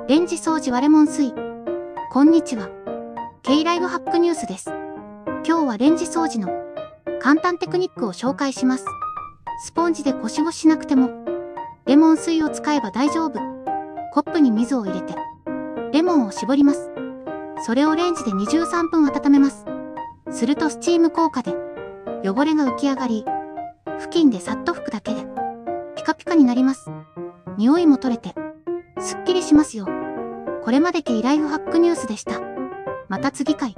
レンジ掃除はレモン水。こんにちは。Kライフハックニュースです。今日はレンジ掃除の簡単テクニックを紹介します。スポンジでゴシゴシしなくても、レモン水を使えば大丈夫。コップに水を入れて、レモンを絞ります。それをレンジで23分温めます。するとスチーム効果で、汚れが浮き上がり、布巾でさっと拭くだけで、ピカピカになります。匂いも取れて、すっきりしますよ。これまでKライフハックニュースでした。また次回。